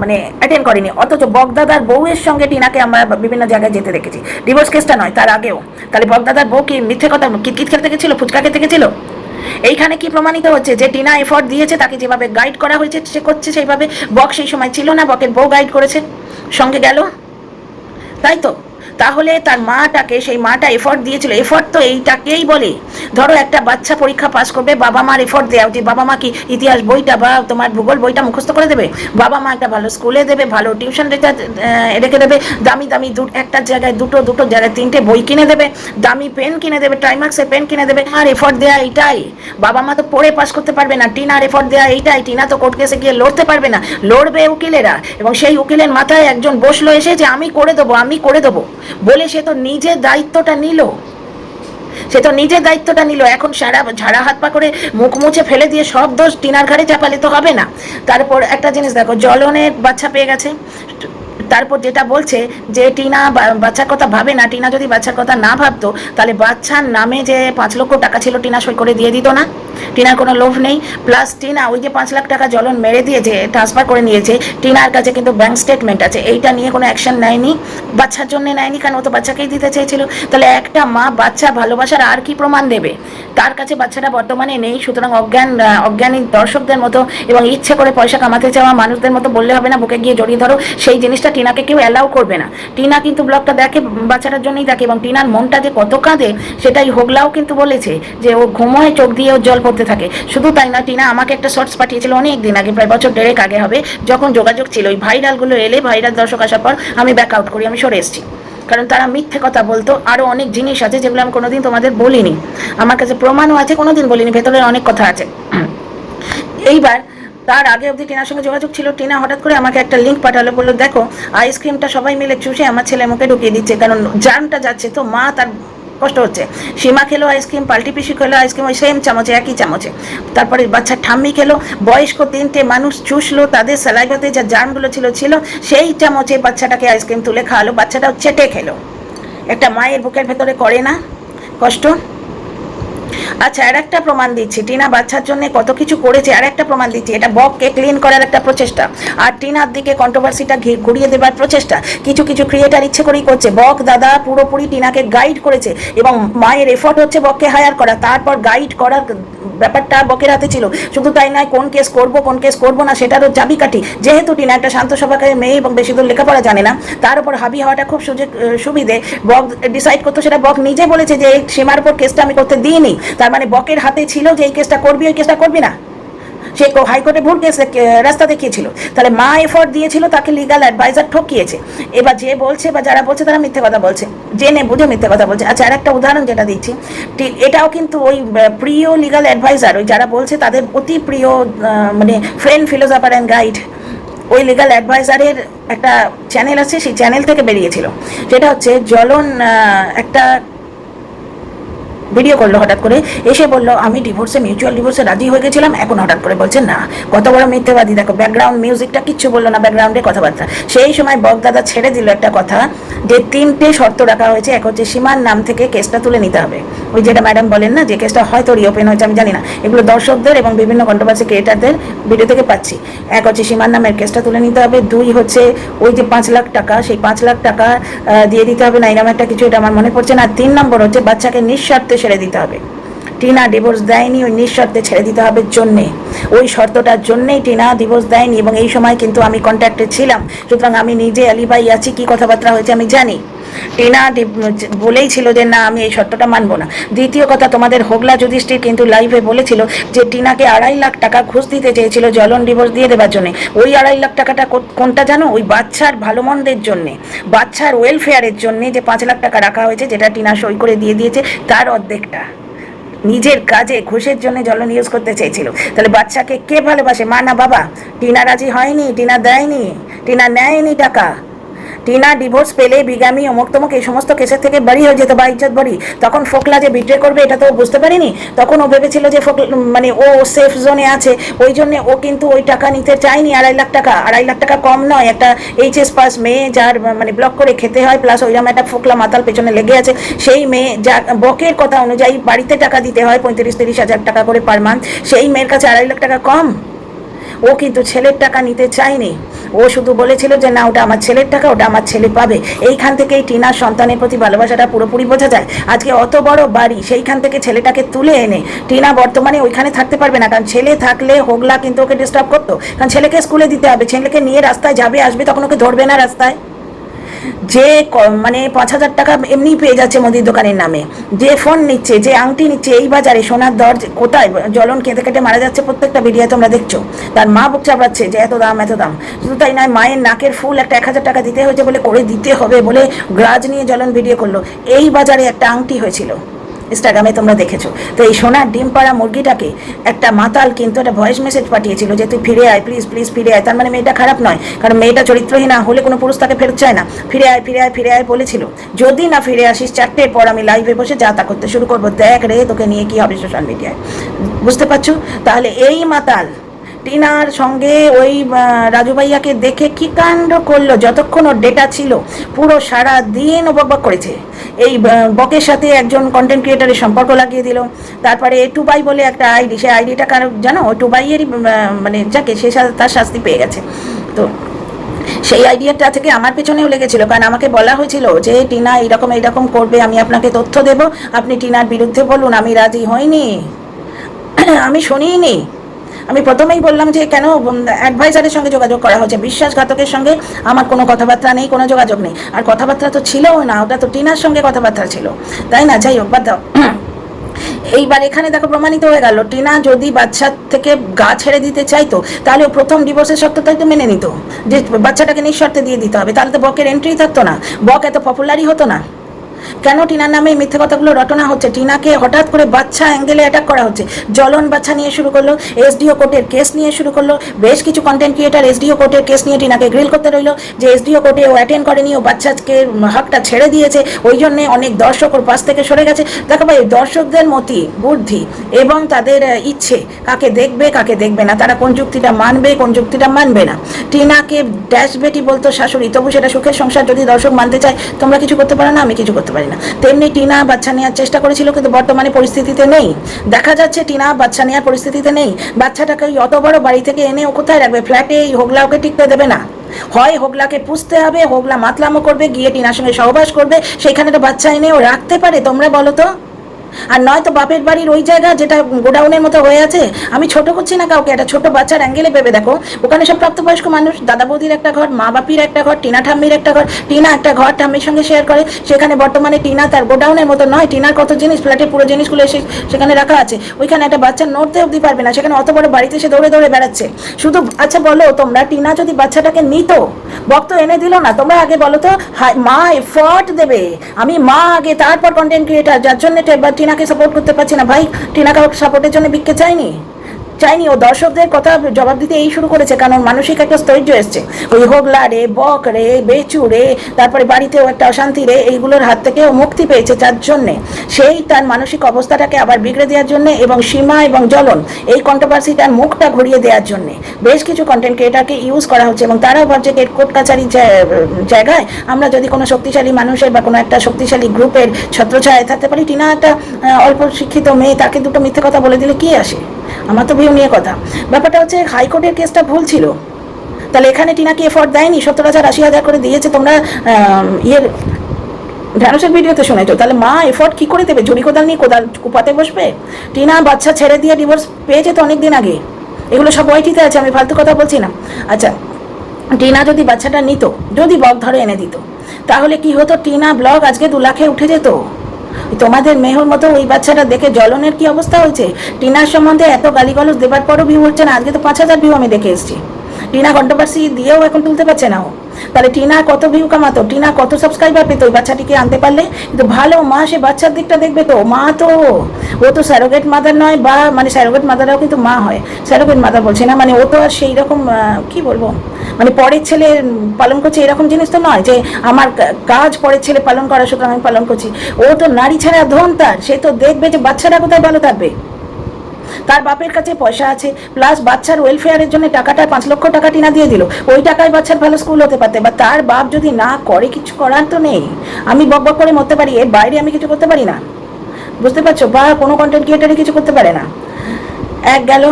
মানে অ্যাটেন্ড করেনি, অথচ বগদাদার বউয়ের সঙ্গে টিনাকে আমরা বিভিন্ন জায়গায় যেতে দেখেছি, ডিভোর্স কেসটা নয় তার আগেও। তাহলে বগদাদার বউ কি মিথ্যে কথা কিতকিত খেলতে গেছিল, ফুচকা খেতে গেছিল? এইখানে কি প্রমাণিত হচ্ছে? যে টিনা এফোর্ট দিয়েছে, তাকে যেভাবে গাইড করা হয়েছে সে করছে সেইভাবে। বক সেই সময় ছিল না, বকের বউ গাইড করেছে, সঙ্গে গেল, তাই তো? তাহলে তার মাটাকে, সেই মাটা এফোর্ট দিয়েছিল। এফোর্ট তো এইটাকেই বলে। ধরো একটা বাচ্চা পরীক্ষা পাস করবে, বাবা মার এফোর্ট দেওয়া উচিত। বাবা মা কি ইতিহাস বইটা বা তোমার ভূগোল বইটা মুখস্থ করে দেবে? বাবা মা একটা ভালো স্কুলে দেবে, ভালো টিউশন রেখে দেবে, দামি একটা জায়গায় দুটো জায়গায় 3টে বই কিনে দেবে, দামি পেন কিনে দেবে, ট্রাইমাক্সের পেন কিনে দেবে। আর এফোর্ট দেওয়া এইটাই। বাবা মা তো পড়ে পাস করতে পারবে না, টিনার এফোর্ট দেওয়া এইটাই। টিনা তো কোর্ট কেসে গিয়ে লড়তে পারবে না, লড়বে উকিলেরা, এবং সেই উকিলের মাথায় একজন বসলো এসে যে আমি করে দেবো বলে সে তো নিজের দায়িত্বটা নিল। সে তো নিজের দায়িত্বটা নিল, এখন সারা ঝাড়া হাত পা করে মুখ মুছে ফেলে দিয়ে সব দোষ টিনার ঘাড়ে চাপালে তো হবে না। তারপর একটা জিনিস দেখো, জ্বলনের বাচ্চা পেয়ে গেছে, তারপর যেটা বলছে যে টিনা বাচ্চার কথা ভাবে না, টিনা যদি বাচ্চার কথা না ভাবতো তাহলে বাচ্চার নামে যে 5 লক্ষ টাকা ছিল টিনা সই করে দিয়ে দিত না, টিনার কোনো লোভ নেই। প্লাস টিনা ওই যে 5 লাখ টাকা জ্বলন মেরে দিয়েছে, ট্রান্সফার করে নিয়েছে, টিনার কাছে কিন্তু ব্যাংক স্টেটমেন্ট আছে, এইটা নিয়ে কোনো অ্যাকশন নেয়নি, বাচ্চার জন্য নেয়নি, কারণ ও তো বাচ্চাকেই দিতে চেয়েছিল। তাহলে একটা মা বাচ্চা ভালোবাসার আর কি প্রমাণ দেবে? তার কাছে বাচ্চাটা বর্তমানে নেই, সুতরাং অজ্ঞানী দর্শকদের মতো এবং ইচ্ছে করে পয়সা কামাতে চাওয়া মানুষদের মতো বললে হবে না বুকে গিয়ে জড়িয়ে ধরো, সেই জিনিসটা টিনাকে কেউ অ্যালাউ করবে না। টিনা কিন্তু ব্লগটা দেখে বাচ্চাটার জন্যই দেখে, এবং টিনার মনটা যে কত কাঁদে সেটাই হোগলাও কিন্তু বলেছে যে ও ঘুমোয় চোখ দিয়ে ওর জল পড়তে থাকে। শুধু তাই না, টিনা আমাকে একটা শর্টস পাঠিয়েছিল অনেক দিন আগে, প্রায় বছর 1.5 আগে হবে, যখন যোগাযোগ ছিল, ওই ভাইরালগুলো এলে, ভাইরাল দর্শক আসার পর আমি ব্যাক আউট করি, আমি সরে এসেছি, কারণ তারা মিথ্যে কথা বলতো। আরও অনেক জিনিস আছে যেগুলো আমি কোনোদিন তোমাদের বলিনি, আমার কাছে প্রমাণও আছে, কোনোদিন বলিনি, ভেতরের অনেক কথা আছে। এইবার তার আগে অবধি টিনার সঙ্গে যোগাযোগ ছিল, টিনা হঠাৎ করে আমাকে একটা লিঙ্ক পাঠালো, বললো দেখো আইসক্রিমটা সবাই মিলে চুষে আমার ছেলে মুখে ঢুকিয়ে দিচ্ছে, কারণ জার্মটা যাচ্ছে, তো মা তার কষ্ট হচ্ছে। সীমা খেলো আইসক্রিম, পাল্টি পিসি খেলো আইসক্রিম, ওই সেম চামচে, একই চামচে। তারপরে বাচ্চার ঠাম্মি খেলো, বয়স্ক 3টে মানুষ চুষলো, তাদের স্যালাইভাতে যা জার্মগুলো ছিল সেই চামচে বাচ্চাটাকে আইসক্রিম তুলে খাওয়ালো, বাচ্চাটাও চেটে খেলো। একটা মায়ের বুকের ভেতরে করে না কষ্ট? আচ্ছা, আর একটা প্রমাণ দিচ্ছি, টিনা বাচ্চার জন্য কত কিছু করেছে, আর একটা প্রমাণ দিচ্ছি, এটা বককে ক্লিন করার একটা প্রচেষ্টা, আর টিনার দিকে কন্ট্রোভার্সিটা ঘুরিয়ে দেবার প্রচেষ্টা কিছু কিছু ক্রিয়েটার ইচ্ছে করেই করছে। বক দাদা পুরোপুরি টিনাকে গাইড করেছে, এবং মায়ের এফোর্ট হচ্ছে বককে হায়ার করা, তারপর গাইড করার ব্যাপারটা বকের হাতে ছিল। শুধু তাই নয়, কোন কেস করবো কোন কেস করবো না সেটারও চাবিকাঠি, যেহেতু টিনা একটা শান্ত স্বভাবের মেয়ে এবং বেশি দূর লেখাপড়া জানে না, তার উপর হাবি হওয়াটা খুব সুবিধে, বক ডিসাইড করতো, সেটা বক নিজে বলেছে যে এই সীমার উপর কেসটা আমি করতে দিইনি, তার মানে বকের হাতে ছিল যে এই কেসটা করবি, ওই কেসটা করবি না। সে হাইকোর্টে ভুল কেস রাস্তা দেখিয়েছিল, তাহলে মা এফোর্ট দিয়েছিল, তাকে লিগাল অ্যাডভাইজার ঠকিয়েছে। এবার যে বলছে বা যারা বলছে তারা মিথ্যে কথা বলছে, জেনে বুঝে মিথ্যে কথা বলছে। আচ্ছা, আর একটা উদাহরণ যেটা দিচ্ছি, এটাও কিন্তু ওই প্রিয় লিগাল অ্যাডভাইজার, ওই যারা বলছে তাদের অতি প্রিয় মানে ফ্রেন্ড, ফিলোসফার অ্যান্ড গাইড, ওই লিগাল অ্যাডভাইজারের একটা চ্যানেল আছে, সেই চ্যানেল থেকে বেরিয়েছিল। সেটা হচ্ছে জ্বলন একটা ভিডিও করলো হঠাৎ করে, এসে বললো আমি মিউচুয়াল ডিভোর্সে রাজি হয়ে গেছিলাম, এখন হঠাৎ করে বলছে না। কত বড় মিথ্যেবাদী দেখো, ব্যাকগ্রাউন্ড মিউজিকটা কিচ্ছু বললো না, ব্যাকগ্রাউন্ডে কথাবার্তা। সেই সময় বকদাদা ছেড়ে দিল একটা কথা, যে 3টে শর্ত রাখা হয়েছে, এক হচ্ছে সীমার নাম থেকে কেসটা তুলে নিতে হবে, ওই যেটা ম্যাডাম বলেন না যে কেসটা হয়তো রিওপেন হয়েছে, আমি জানি না, এগুলো দর্শকদের এবং বিভিন্ন কন্ট্রোভার্সি ক্রিয়েটারদের ভিডিও থেকে পাচ্ছি। এক হচ্ছে সীমার নামের কেসটা তুলে নিতে হবে, 2 হচ্ছে ওই যে 5 লাখ টাকা, সেই 5 লাখ টাকা দিয়ে দিতে হবে না, এরকম একটা কিছু, এটা আমার মনে পড়ছে না। 3 নম্বর হচ্ছে বাচ্চাকে নিঃস্বার্থে ছেড়ে দিতে হবে। টিনা ডিভোর্স দেয়নি ওই নিঃশর্তে ছেড়ে দিতে হবে জন্যে, ওই শর্তটার জন্যেই টিনা ডিভোর্স দেয়নি, এবং এই সময় কিন্তু আমি কন্ট্যাক্টে ছিলাম, সুতরাং আমি নিজে আলিবাই আছি, কি কথাবার্তা হয়েছে আমি জানি। টিনা বলেই ছিল যে না আমি এই শর্তটা মানবো না। দ্বিতীয় কথা, তোমাদের হোগলা যুধিষ্ঠির কিন্তু লাইভে বলেছিল যে টিনাকে 2.5 লাখ টাকা ঘুষ দিতে চেয়েছিল জ্বলন ডিভোর্স দিয়ে দেওয়ার জন্য। ওই 2.5 লাখ টাকাটা কোনটা জানো? ওই বাচ্চার ভালো মন্দের জন্যে, বাচ্চার ওয়েলফেয়ারের জন্যে যে 5 লাখ টাকা রাখা হয়েছে, যেটা টিনা সই করে দিয়ে দিয়েছে, তার অর্ধেকটা নিজের কাজে ঘুষের জন্য জ্বলন ইউজ করতে চেয়েছিল। তাহলে বাচ্চাকে কে ভালোবাসে, মা না বাবা? টিনা রাজি হয়নি, টিনা দেয়নি, টিনা নেয়নি টাকা। টিনা ডিভোর্স পেলে বিগামি অমুক তমুক এই সমস্ত কেসের থেকে বাড়ি হয়ে যেত বা ইজ্জত বাড়ি। তখন ফোকলা যে বিট্রে করবে এটা তো বুঝতে পারিনি, তখন ও ভেবেছিল যে মানে ও সেফ জোনে আছে, ওই জন্য ও কিন্তু ওই টাকা নিতে চায়নি। 2.5 লাখ টাকা, 2.5 লাখ টাকা কম নয়, একটা এইচএস পাস মেয়ে যার মানে ব্লক করে খেতে হয়, প্লাস ওইরকম একটা ফোকলা মাতাল পেছনে লেগে আছে, সেই মেয়ে যা বকের কথা অনুযায়ী বাড়িতে টাকা দিতে হয় 35-30 হাজার টাকা করে পার মান্থ, সেই মেয়ের কাছে 2.5 লাখ টাকা কম। ও কিন্তু ছেলের টাকা নিতে চায়নি, ও শুধু বলেছিল যে না ওটা আমার ছেলের টাকা, ওটা আমার ছেলে পাবে। এইখান থেকেই টিনার সন্তানের প্রতি ভালোবাসাটা পুরোপুরি বোঝা যায়। আজকে অত বড় বাড়ি, সেইখান থেকে ছেলেটাকে তুলে এনে টিনা বর্তমানে ওইখানে থাকতে পারবে না, কারণ ছেলে থাকলে হোগলা কিন্তু ওকে ডিস্টার্ব করতো, কারণ ছেলেকে স্কুলে দিতে হবে, ছেলেকে নিয়ে রাস্তায় যাবে আসবে, তখন ওকে ধরবে না রাস্তায়। যে মানে 5,000 টাকা এমনি পেয়ে যাচ্ছে মুদির দোকানের নামে, যে ফোন নিচ্ছে, যে আংটি নিচ্ছে, এই বাজারে সোনার দর কোথায়, জ্বলন কেঁদে কেটে মারা যাচ্ছে প্রত্যেকটা ভিডিও তোমরা দেখছো, তার মা বুক চাপড়াচ্ছে যে এত দাম এত দাম। শুধু তাই নয়, মায়ের নাকের ফুল একটা 1,000 টাকা দিতে হয়েছে বলে, করে দিতে হবে বলে গ্রাজ নিয়ে জ্বলন ভিডিও করলো। এই বাজারে একটা আংটি হয়েছিল, ইনস্টাগ্রামে তোমরা দেখেছো। তো এই সোনার ডিম পাড়া মুরগিটাকে একটা মাতাল কিন্তু একটা ভয়েস মেসেজ পাঠিয়েছিল যে তুই ফিরে আয়, প্লিজ প্লিজ ফিরে আয়। তার মানে মেয়েটা খারাপ নয়, কারণ মেয়েটা চরিত্রহীনা হলে কোনো পুরুষ তাকে ফেরত চায় না। ফিরে আয় ফিরে আয় ফিরে আয় বলেছিল, যদি না ফিরে আসিস 4টের পর আমি লাইভে বসে যা তা করতে শুরু করবো, দেখ রে তোকে নিয়ে কি হবে সোশ্যাল মিডিয়ায়। বুঝতে পারছো? তাহলে এই মাতাল টিনার সঙ্গে ওই রাজু ভাইয়াকে দেখে কি কাণ্ড করলো, যতক্ষণ ওর ডেটা ছিল পুরো সারা দিন ও বকবক করেছে। এই বকের সাথে একজন কন্টেন্ট ক্রিয়েটারের সম্পর্ক লাগিয়ে দিল। তারপরে টুবাই বলে একটা আইডি, সেই আইডিটা কারো জানো, ওই টুবাইয়েরই মানে যাকে সে তার শাস্তি পেয়ে গেছে। তো সেই আইডিয়াটা থেকে আমার পেছনেও লেগেছিল, কারণ আমাকে বলা হয়েছিল যে টিনা এইরকম এইরকম করবে, আমি আপনাকে তথ্য দেব, আপনি টিনার বিরুদ্ধে বলুন। আমি রাজি হইনি, আমি শুনিনি। আমি প্রথমেই বললাম যে কেন অ্যাডভাইজারের সঙ্গে যোগাযোগ করা হচ্ছে, বিশ্বাসঘাতকের সঙ্গে আমার কোনো কথাবার্তা নেই, কোনো যোগাযোগ নেই। আর কথাবার্তা তো ছিলও না, ওটা তো টিনার সঙ্গে কথাবার্তা ছিল, তাই না? যাই হোক, বাদ দাও। এইবার এখানে দেখো প্রমাণিত হয়ে গেল, টিনা যদি বাচ্চা থেকে গা ছেড়ে দিতে চাইতো তাহলে ও প্রথম ডিভোর্সের শর্তটাই তো মেনে নিত, যে বাচ্চাটাকে নিঃশর্তে দিয়ে দিতে হবে, তাহলে তো বকের এন্ট্রি থাকতো না, বক এত পপুলারই হতো না। কেন টিনার নামে এই মিথ্যে কথাগুলো রটনা হচ্ছে? টিনাকে হঠাৎ করে বাচ্চা অ্যাঙ্গেলে অ্যাটাক করা হচ্ছে। জ্বলন বাচ্চা নিয়ে শুরু করলো, এসডিও কোর্টের কেস নিয়ে শুরু করলো, বেশ কিছু কন্টেন্ট ক্রিয়েটার এসডিও কোর্টের কেস নিয়ে টিনাকে গ্রিল করতে রইলো যে এসডিও কোর্টে ও অ্যাটেন্ড করেনি, ও বাচ্চাকে হকটা ছেড়ে দিয়েছে, ওই জন্যে অনেক দর্শক ওর পাশ থেকে সরে গেছে। দেখো ভাই, দর্শকদের মতি বুদ্ধি এবং তাদের ইচ্ছে কাকে দেখবে কাকে দেখবে না, তারা কোন যুক্তিটা মানবে কোন যুক্তিটা মানবে না। টিনাকে ড্যাশ বেটি বলতো শাশুড়ি, তবু সেটা সুখের সংসার যদি দর্শক মানতে চায়, তোমরা কিছু করতে পারো না, আমি কিছু করতে পারি না। তেমনি টিনা বাচ্চা নেওয়ার চেষ্টা করেছিল, কিন্তু বর্তমানে পরিস্থিতিতে নেই। দেখা যাচ্ছে টিনা বাচ্চা নেওয়ার পরিস্থিতিতে নেই। বাচ্চাটাকে অত বড় বাড়ি থেকে এনে ও কোথায় রাখবে? ফ্ল্যাটে এই হোগলা ওকে টিকতে দেবে না। হয় হোগলাকে পুষতে হবে, হোগলা মাতলামো করবে, গিয়ে টিনার সঙ্গে সহবাস করবে, সেইখানে তো বাচ্চা এনে ও রাখতে পারে? তোমরা বলো তো। আর নয়তো বাপের বাড়ির ওই জায়গা যেটা গোডাউনের মতো হয়ে আছে, আমি ছোট করছি না কাউকে, একটা ছোট বাচ্চার অ্যাঙ্গেলে ভেবে দেখো, ওখানে সব প্রাপ্তবয়স্ক মানুষ, দাদা বৌদির একটা ঘর, মা বাপির একটা ঘর, টিনা ঠাম্মির একটা ঘর, টিনা একটা ঘর ঠাম্মির সঙ্গে শেয়ার করে। সেখানে বর্তমানে টিনা তার গোডাউনের মতো নয়, টিনার কত জিনিস ফ্ল্যাটের পুরো জিনিসগুলো এসে সেখানে রাখা আছে, ওইখানে একটা বাচ্চা নড়তে অবধি পারবে না, সেখানে অত বড় বাড়িতে সে দৌড়ে দৌড়ে বেড়াচ্ছে শুধু। আচ্ছা বলো তোমরা, টিনা যদি বাচ্চাটাকে নিত, বক্ত এনে দিল না, তোমরা আগে বলো তো, মা এফর্ট দেবে, আমি মা আগে, তারপর কন্টেন্ট ক্রিয়েটার, যার জন্য টিনাকে সাপোর্ট করতে পারছি না ভাই। টিনা কারোর সাপোর্টের জন্য বিকতে চাইনি। ও দর্শকদের কথা জবাব দিতে এই শুরু করেছে, কারণ মানসিক একটা স্থৈর্য এসছে। ওই হোগলা রে, বক রে, বেচু রে, তারপরে বাড়িতেও একটা অশান্তি রে, এইগুলোর হাত থেকে ও মুক্তি পেয়েছে, যার জন্যে সেই তার মানসিক অবস্থাটাকে আবার বিগড়ে দেওয়ার জন্য এবং সীমা এবং জ্বলন এই কন্ট্রোভার্সিটার মুখটা ঘুরিয়ে দেওয়ার জন্য বেশ কিছু কন্টেন্ট ক্রিয়েটারকে ইউজ করা হচ্ছে। এবং তারাও ভাবছে কোর্ট কাছারির জায়গায় আমরা যদি কোনো শক্তিশালী মানুষের বা কোনো একটা শক্তিশালী গ্রুপের ছত্রছায়ায় থাকতে পারি। টিনা একটা অল্প শিক্ষিত মেয়ে, তাকে দুটো মিথ্যে কথা বলে দিলে কি আসে? আমার তো ভিউ নিয়ে কথা। ব্যাপারটা হচ্ছে হাইকোর্টের কেসটা ভুল ছিল, তাহলে এখানে টিনাকে এফোর্ট দেয়নি, 70,000-80,000 করে দিয়েছে। তোমরা ঢ্যাঁড়সের ভিডিওতে শুনেছো, তাহলে মা এফোর্ট কি করে দেবে? ঝুড়ি কোদাল নিয়ে কোদাল কুপাতে বসবে? টিনা বাচ্চা ছেড়ে দিয়ে ডিভোর্স পেয়েছে তো অনেক দিন আগে, এগুলো সব ওয়াইটিতে আছে, আমি ফালতু কথা বলছি না। আচ্ছা, টিনা যদি বাচ্চাটা নিত, যদি ব্লগ ধরে এনে দিত, তাহলে কি হতো? টিনা ব্লগ আজকে 2 লাখে উঠে যেত। তোমাদের মেহুর মতো ওই বাচ্চাটা দেখে জ্বলনের কি অবস্থা হয়েছে? টিনার সম্বন্ধে এত গালিগালাজ দেবার পরও ভিউ হচ্ছে না। আজকে তো 5,000 ভিউ আমি দেখে এসেছি। টিনা কন্ট্রোভার্সি দিয়েও এখন তুলতে পারছে না ও। তাহলে টিনা কত ভিউ কামাতো, টিনা কত সাবস্ক্রাইবার পেতো ওই বাচ্চাটিকে আনতে পারলে? কিন্তু ভালো মা সে বাচ্চার দিকটা দেখবে তো। মা তো ও তো স্যারোগেট মাদার নয়, বা মানে স্যারোগেট মাদাররাও কিন্তু মা হয়, স্যারোগেট মাদার বলছে না, মানে ও তো আর সেই রকম কি বলবো, মানে পরের ছেলে পালন করছে এরকম জিনিস তো নয় যে আমার কাজ পরের ছেলে পালন করা সুতরাং আমি পালন করছি। ও তো নারী ছাড়া ধন তার, সে তো দেখবে যে বাচ্চারা কোথায় ভালো থাকবে। তার বাপের কাছে পয়সা আছে, প্লাস বাচ্চার ওয়েলফেয়ারের জন্য টাকাটা 5 লক্ষ টাকা টিনা দিয়ে দিল, ওই টাকায় বাচ্চার ভালো স্কুল হতে পারতে। বা তার বাপ যদি না করে, কিছু করার তো নেই। আমি বক করে মরতে পারি, এর বাইরে আমি কিছু করতে পারি না, বুঝতে পারছো? বা কোনো কন্টেন্ট ক্রিয়েটারই কিছু করতে পারে না। এক গেল,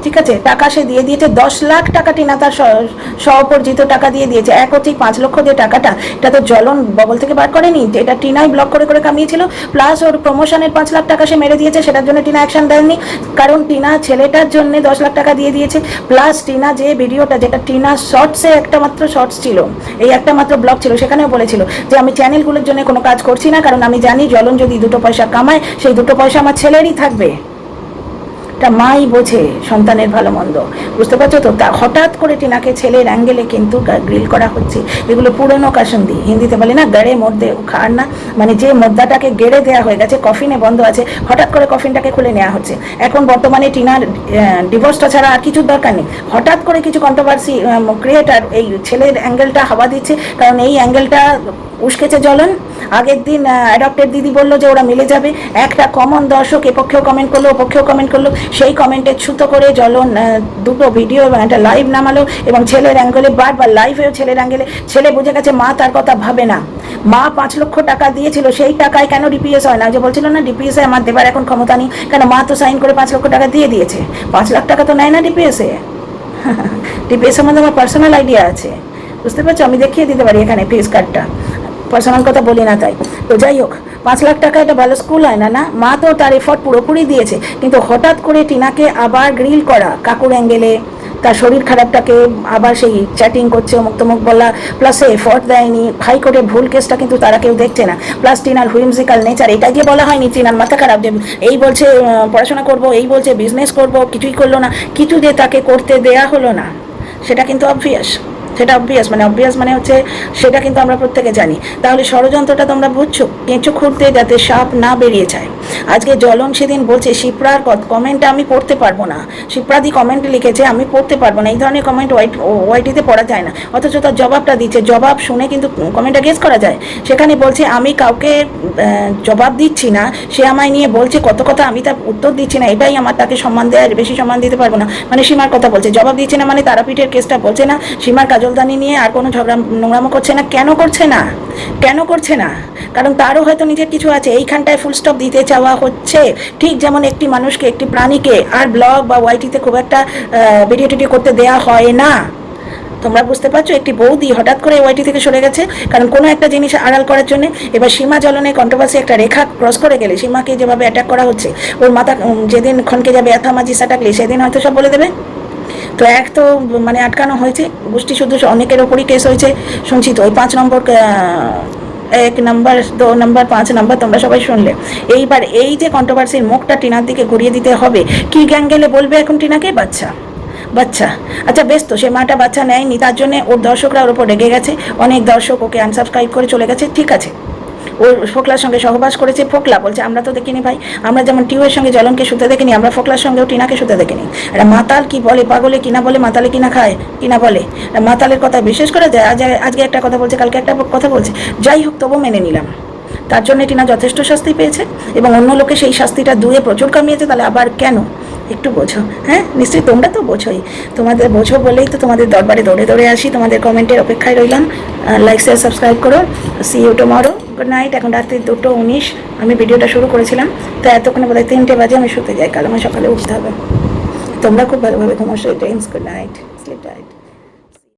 ঠিক আছে, টাকা সে দিয়ে দিয়েছে, 10 লাখ টাকা টিনা তার স্বউপার্জিত টাকা দিয়ে দিয়েছে। এক হচ্ছে 5 লক্ষ দিয়ে টাকাটা, এটা তো জ্বলন বগল থেকে বার করেনি, এটা টিনাই ব্লক করে করে কামিয়েছিল। প্লাস ওর প্রমোশনের 5 লাখ টাকা সে মেরে দিয়েছে, সেটার জন্য টিনা অ্যাকশন দেয়নি, কারণ টিনা ছেলেটার জন্য 10 লাখ টাকা দিয়ে দিয়েছে। প্লাস টিনা যে ভিডিওটা, যেটা টিনা শর্টসে একটা মাত্র শর্টস ছিল, এই একটা মাত্র ব্লগ ছিল, সেখানেও বলেছিল যে আমি চ্যানেলগুলোর জন্য কোনো কাজ করছি না, কারণ আমি জানি জ্বলন যদি 2 পয়সা কামায়, সেই 2 পয়সা আমার ছেলেরই থাকবে। এটা মাই বোঝে সন্তানের ভালো মন্দ, বুঝতে পারছো তো? তা হঠাৎ করে টিনাকে ছেলের অ্যাঙ্গেলে কিন্তু গ্রিল করা হচ্ছে। এগুলো পুরনো কাসন্দি, হিন্দিতে বলে না গড়ে মধ্যে খার না, মানে যে মোদ্দাটাকে গেড়ে দেওয়া হয়ে গেছে, কফিনে বন্ধ আছে, হঠাৎ করে কফিনটাকে খুলে নেওয়া হচ্ছে। এখন বর্তমানে টিনার ডিভোর্সটা ছাড়া আর কিছুর দরকার নেই। হঠাৎ করে কিছু কন্ট্রোভার্সি ক্রিয়েটার এই ছেলের অ্যাঙ্গেলটা হাওয়া দিচ্ছে, কারণ এই অ্যাঙ্গেলটা উস্কেছে জ্বলন। আগের দিন অ্যাডপ্টেড দিদি বললো যে ওরা মিলে যাবে, একটা কমন দর্শক এ পক্ষেও কমেন্ট করলো, ও পক্ষেও কমেন্ট করলো, সেই কমেন্টে ছুতো করে জ্বলন দুটো ভিডিও এবং একটা লাইভ নামালো, এবং ছেলের অ্যাঙ্গেলে বারবার লাইভেও ছেলের অ্যাঙ্গেলে ছেলে বুঝে গেছে মা তার কথা ভাবে না। মা 5 লক্ষ টাকা দিয়েছিল, সেই টাকায় কেন ডিপিএস হয় না? যে বলছিল না ডিপিএসে আমার দেবার এখন ক্ষমতা নেই, কেন মা তো সাইন করে 5 লক্ষ টাকা দিয়ে দিয়েছে, 5 লাখ টাকা তো নেয় না ডিপিএসে। ডিপিএসের মধ্যে আমার পার্সোনাল আইডিয়া আছে, বুঝতে পারছো? আমি দেখিয়ে দিতে পারি এখানে ফিস কার্ডটা, পার্সোনাল কথা বলি না তাই। তো যাই হোক, 5 লাখ টাকা এটা ভালো স্কুল হয় না, না? মা তো তার এফর্ট পুরোপুরি দিয়েছে, কিন্তু হঠাৎ করে টিনাকে আবার গ্রিল করা কাকুর অ্যাঙ্গেলে, তার শরীর খারাপটাকে আবার সেই চ্যাটিং করছে, অমুক তমুক বলা, প্লাস এফর্ট দেয়নি। হাইকোর্টের ভুল কেসটা কিন্তু তারা কেউ দেখছে না, প্লাস টিনার হুইমজিক্যাল নেচার, এটা গিয়ে বলা হয়নি টিনার মাথা খারাপ যে এই বলছে পড়াশোনা করব, এই বলছে বিজনেস করব, কিছুই করলো না, কিছু যে তাকে করতে দেয়া হলো না, সেটা কিন্তু অবভিয়াস। সেটা অবভিয়াস মানে হচ্ছে সেটা কিন্তু আমরা প্রত্যেকে জানি। তাহলে ষড়যন্ত্রটা তোমরা বুঝছো? কেঁচো খুঁড়তে যাতে সাপ না বেরিয়ে যায়। আজকে জ্বলন সেদিন বলছে শিপ্রার কমেন্টটা আমি পড়তে পারবো না, শিপ্রাদি কমেন্ট লিখেছে আমি পড়তে পারবো না, এই ধরনের কমেন্ট ওয়াইটিতে পড়া যায় না, অথচ তার জবাবটা দিচ্ছে। জবাব শুনে কিন্তু কমেন্টটা গেস করা যায়। সেখানে বলছে আমি কাউকে জবাব দিচ্ছি না, সে আমায় নিয়ে বলছে কত কথা, আমি তার উত্তর দিচ্ছি না, এটাই আমার তাকে সম্মান দেয়, বেশি সম্মান দিতে পারবো না। মানে সীমার কথা বলছে, জবাব দিচ্ছে না, মানে তারাপীঠের কেসটা বলছে না, সীমার কাজলদানি নিয়ে আর কোনো ঝগড়া নোংরামো করছে না। কেন করছে না? কেন করছে না? কারণ তারও হয়তো নিজের কিছু আছে, এইখানটায় ফুল স্টপ দিতে চাওয়া হচ্ছে। ঠিক যেমন একটি মানুষকে, একটি প্রাণীকে আর ব্লগ বা ওয়াইটিতে খুব একটা ভিডিও টিডিও করতে দেয়া হয় না। তোমরা বুঝতে পারছো? একটি বৌদি হঠাৎ করে ওয়াইটি থেকে সরে গেছে কারণ কোনো একটা জিনিস আড়াল করার জন্য। এবার সীমা জ্বলনের কন্ট্রোভার্সি একটা রেখা ক্রস করে গেলে, সীমাকে যেভাবে অ্যাটাক করা হচ্ছে, ওর মাথা যেদিন খনকে যাবে এথামাজি সাটাকলে, সেদিন হয়তো সব বলে দেবে। তো এক তো মানে আটকানো হয়েছে, গোষ্ঠী শুধু অনেকের ওপরই কেস হয়েছে শুনছি। তো ওই 5 নম্বর 1 নম্বর 2 নম্বর 5 নম্বর তোমরা সবাই শুনলে। এইবার এই যে কন্ট্রোভার্সির মুখটা টিনার দিকে ঘুরিয়ে দিতে হবে। কি গ্যাঙ্গেলে বলবে এখন টিনাকে? বাচ্চা। আচ্ছা বেশ, তো সে মাটা বাচ্চা নেয়নি, তার জন্য ওর দর্শকরা ওর উপর রেগে গেছে, অনেক দর্শক ওকে আনসাবস্ক্রাইব করে চলে গেছে, ঠিক আছে। ওর ফোকলার সঙ্গে সহবাস করেছে, ফোকলা বলছে আমরা তো দেখিনি ভাই, আমরা যেমন টিউয়ের সঙ্গে জ্বলনকে শুতে দেখিনি, আমরা ফোকলার সঙ্গেও টিনাকে শুতে দেখিনি। একটা মাতাল কি বলে, পাগলে কিনা বলে, মাতালে কিনা খায় কিনা বলে, মাতালের কথা বিশেষ করে যায়। আজকে একটা কথা বলছে, কালকে একটা কথা বলছে, যাই হোক তবু মেনে নিলাম। তার জন্য টিনা যথেষ্ট শাস্তি পেয়েছে এবং অন্য লোকে সেই শাস্তিটা দুয়ে প্রচুর কামিয়েছে, তাহলে আবার কেন? একটু বোঝো। হ্যাঁ, নিশ্চয়ই তোমরা তো বোঝোই, তোমাদের বোঝো বলেই তো তোমাদের দরবারে দৌড়ে দৌড়ে আসি। তোমাদের কমেন্টের অপেক্ষায় রইলাম। লাইক শেয়ার সাবস্ক্রাইব করো। See you tomorrow. Good night. এখন রাত্রি 2:19 আমি ভিডিওটা শুরু করেছিলাম, তো এতক্ষণে বোধহয় 3টে বাজে আমি শুতে যাই, কাল আমার সকালে উঠতে হবে। তোমরা খুব ভালোভাবে ঘুমোস। Good night.